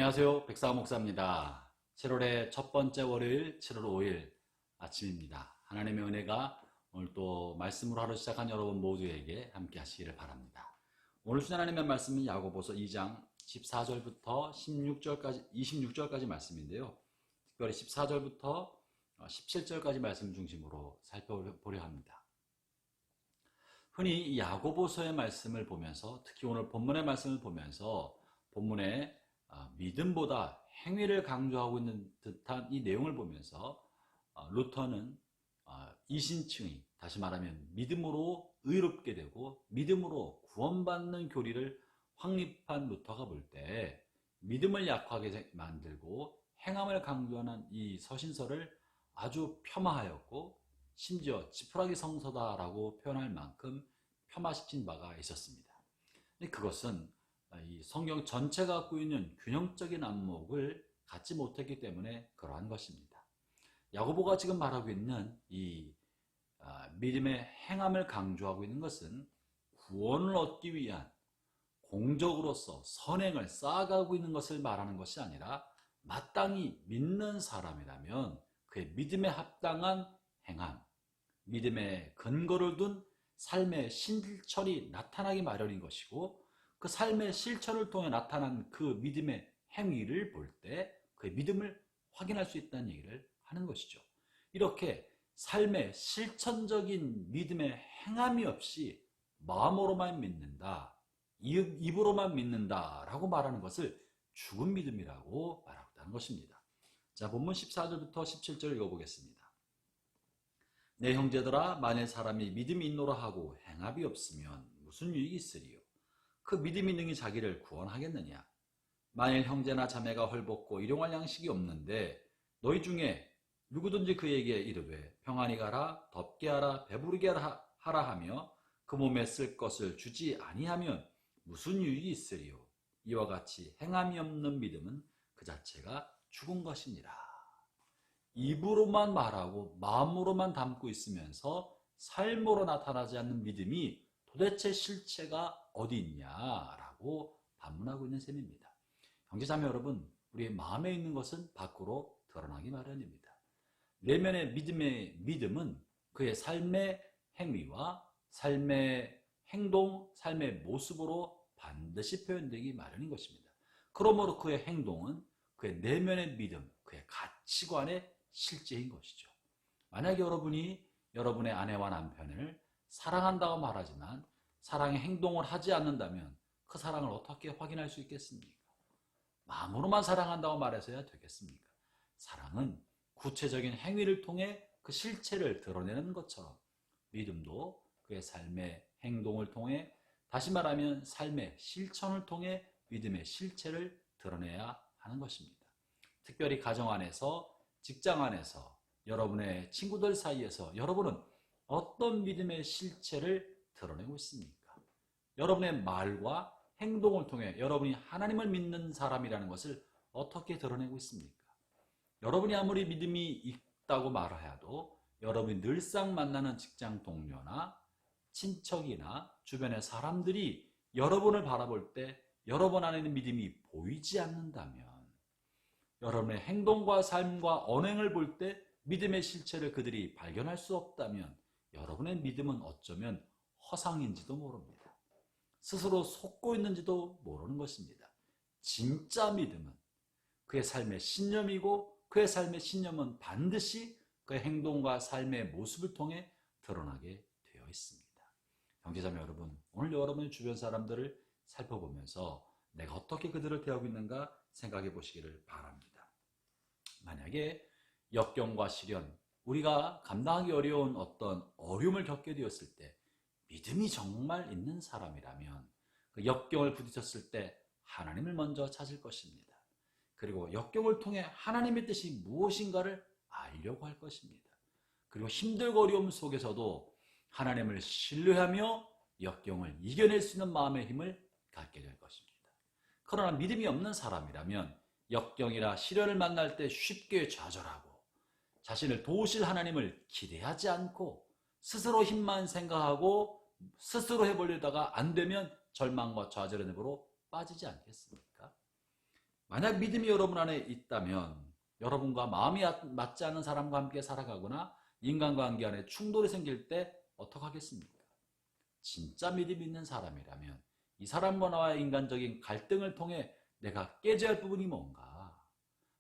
안녕하세요. 백사과 목사입니다. 7월의 첫 번째 월요일 7월 5일 아침입니다. 하나님의 은혜가 오늘 또 말씀으로 하루 시작한 여러분 모두에게 함께 하시기를 바랍니다. 오늘 주신 하나님의 말씀은 야고보서 2장 14절부터 26절까지 말씀인데요. 특별히 14절부터 17절까지 말씀 중심으로 살펴보려 합니다. 흔히 이 야고보서의 말씀을 보면서, 특히 오늘 본문의 말씀을 보면서 본문에 믿음보다 행위를 강조하고 있는 듯한 이 내용을 보면서 루터는 이신층이, 다시 말하면 믿음으로 의롭게 되고 믿음으로 구원받는 교리를 확립한 루터가 볼 때 믿음을 약하게 만들고 행함을 강조하는 이 서신서를 아주 폄하하였고, 심지어 지푸라기 성서다라고 표현할 만큼 폄하시킨 바가 있었습니다. 그것은 이 성경 전체가 갖고 있는 균형적인 안목을 갖지 못했기 때문에 그러한 것입니다. 야고보가 지금 말하고 있는 이 믿음의 행함을 강조하고 있는 것은 구원을 얻기 위한 공적으로서 선행을 쌓아가고 있는 것을 말하는 것이 아니라, 마땅히 믿는 사람이라면 그의 믿음에 합당한 행함, 믿음의 근거를 둔 삶의 실천이 나타나기 마련인 것이고, 그 삶의 실천을 통해 나타난 그 믿음의 행위를 볼 때 그의 믿음을 확인할 수 있다는 얘기를 하는 것이죠. 이렇게 삶의 실천적인 믿음의 행함이 없이 마음으로만 믿는다, 입으로만 믿는다라고 말하는 것을 죽은 믿음이라고 말하고 있다는 것입니다. 자, 본문 14절부터 17절 읽어보겠습니다. 내 형제들아, 만일 사람이 믿음이 있노라 하고 행함이 없으면 무슨 유익이 있으리요? 그 믿음이 능히 자기를 구원하겠느냐? 만일 형제나 자매가 헐벗고 일용할 양식이 없는데 너희 중에 누구든지 그에게 이르되 평안히 가라, 덥게 하라, 배부르게 하라 하며 그 몸에 쓸 것을 주지 아니하면 무슨 유익이 있으리요? 이와 같이 행함이 없는 믿음은 그 자체가 죽은 것이니라. 입으로만 말하고 마음으로만 담고 있으면서 삶으로 나타나지 않는 믿음이 도대체 실체가 어디 있냐라고 반문하고 있는 셈입니다. 형제자매 여러분, 우리의 마음에 있는 것은 밖으로 드러나기 마련입니다. 내면의 믿음은 그의 삶의 행위와 삶의 행동, 삶의 모습으로 반드시 표현되기 마련인 것입니다. 그러므로 그의 행동은 그의 내면의 믿음, 그의 가치관의 실제인 것이죠. 만약에 여러분이 여러분의 아내와 남편을 사랑한다고 말하지만 사랑의 행동을 하지 않는다면 그 사랑을 어떻게 확인할 수 있겠습니까? 마음으로만 사랑한다고 말해서야 되겠습니까? 사랑은 구체적인 행위를 통해 그 실체를 드러내는 것처럼 믿음도 그의 삶의 행동을 통해, 다시 말하면 삶의 실천을 통해 믿음의 실체를 드러내야 하는 것입니다. 특별히 가정 안에서, 직장 안에서, 여러분의 친구들 사이에서 여러분은 어떤 믿음의 실체를 드러내고 있습니까? 여러분의 말과 행동을 통해 여러분이 하나님을 믿는 사람이라는 것을 어떻게 드러내고 있습니까? 여러분이 아무리 믿음이 있다고 말해도 여러분이 늘상 만나는 직장 동료나 친척이나 주변의 사람들이 여러분을 바라볼 때 여러분 안에 있는 믿음이 보이지 않는다면, 여러분의 행동과 삶과 언행을 볼 때 믿음의 실체를 그들이 발견할 수 없다면 여러분의 믿음은 어쩌면 허상인지도 모릅니다. 스스로 속고 있는지도 모르는 것입니다. 진짜 믿음은 그의 삶의 신념이고, 그의 삶의 신념은 반드시 그의 행동과 삶의 모습을 통해 드러나게 되어 있습니다. 형제자매 여러분, 오늘 여러분의 주변 사람들을 살펴보면서 내가 어떻게 그들을 대하고 있는가 생각해 보시기를 바랍니다. 만약에 역경과 시련, 우리가 감당하기 어려운 어떤 어려움을 겪게 되었을 때 믿음이 정말 있는 사람이라면 그 역경을 부딪혔을 때 하나님을 먼저 찾을 것입니다. 그리고 역경을 통해 하나님의 뜻이 무엇인가를 알려고 할 것입니다. 그리고 힘들고 어려움 속에서도 하나님을 신뢰하며 역경을 이겨낼 수 있는 마음의 힘을 갖게 될 것입니다. 그러나 믿음이 없는 사람이라면 역경이나 시련을 만날 때 쉽게 좌절하고 자신을 도우실 하나님을 기대하지 않고 스스로 힘만 생각하고 스스로 해보려다가 안 되면 절망과 좌절의 늪으로 빠지지 않겠습니까? 만약 믿음이 여러분 안에 있다면 여러분과 마음이 맞지 않는 사람과 함께 살아가거나 인간관계 안에 충돌이 생길 때 어떡하겠습니까? 진짜 믿음이 있는 사람이라면 이 사람과 나와의 인간적인 갈등을 통해 내가 깨져야 할 부분이 뭔가,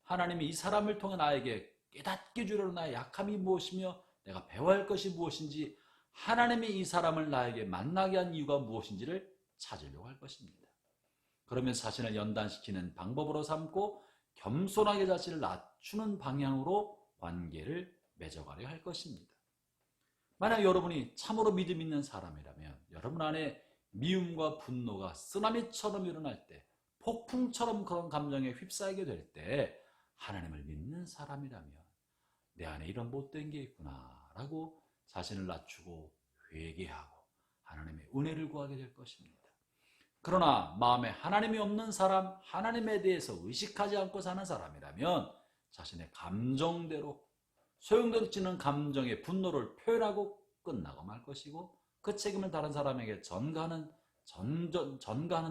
하나님이 이 사람을 통해 나에게 깨닫게 주려는 나의 약함이 무엇이며 내가 배워야 할 것이 무엇인지, 하나님이 이 사람을 나에게 만나게 한 이유가 무엇인지를 찾으려고 할 것입니다. 그러면서 자신을 연단시키는 방법으로 삼고 겸손하게 자신을 낮추는 방향으로 관계를 맺어가려 할 것입니다. 만약 여러분이 참으로 믿음 있는 사람이라면 여러분 안에 미움과 분노가 쓰나미처럼 일어날 때, 폭풍처럼 그런 감정에 휩싸이게 될 때 하나님을 믿는 사람이라면 내 안에 이런 못된 게 있구나 라고 자신을 낮추고 회개하고 하나님의 은혜를 구하게 될 것입니다. 그러나 마음에 하나님이 없는 사람, 하나님에 대해서 의식하지 않고 사는 사람이라면 자신의 감정대로 소용돌이치는 감정의 분노를 표현하고 끝나고 말 것이고, 그 책임을 다른 사람에게 전가하는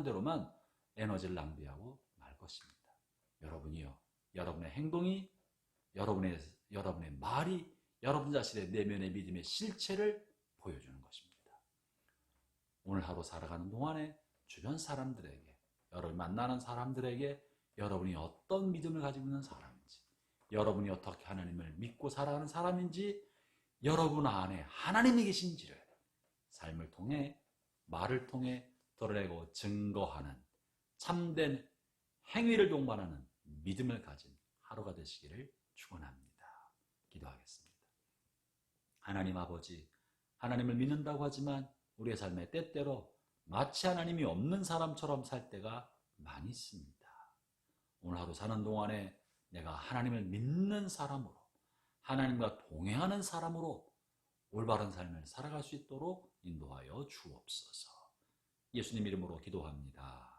대로만 에너지를 낭비하고 말 것입니다. 여러분이요, 여러분의 행동이, 여러분의 말이 여러분 자신의 내면의 믿음의 실체를 보여주는 것입니다. 오늘 하루 살아가는 동안에 주변 사람들에게, 여러분 만나는 사람들에게 여러분이 어떤 믿음을 가지고 있는 사람인지, 여러분이 어떻게 하나님을 믿고 살아가는 사람인지, 여러분 안에 하나님이 계신지를 삶을 통해, 말을 통해 드러내고 증거하는 참된 행위를 동반하는 믿음을 가진 하루가 되시기를 축원합니다. 기도하겠습니다. 하나님 아버지, 하나님을 믿는다고 하지만 우리의 삶의 때때로 마치 하나님이 없는 사람처럼 살 때가 많이 있습니다. 오늘 하루 사는 동안에 내가 하나님을 믿는 사람으로, 하나님과 동행하는 사람으로 올바른 삶을 살아갈 수 있도록 인도하여 주옵소서. 예수님 이름으로 기도합니다.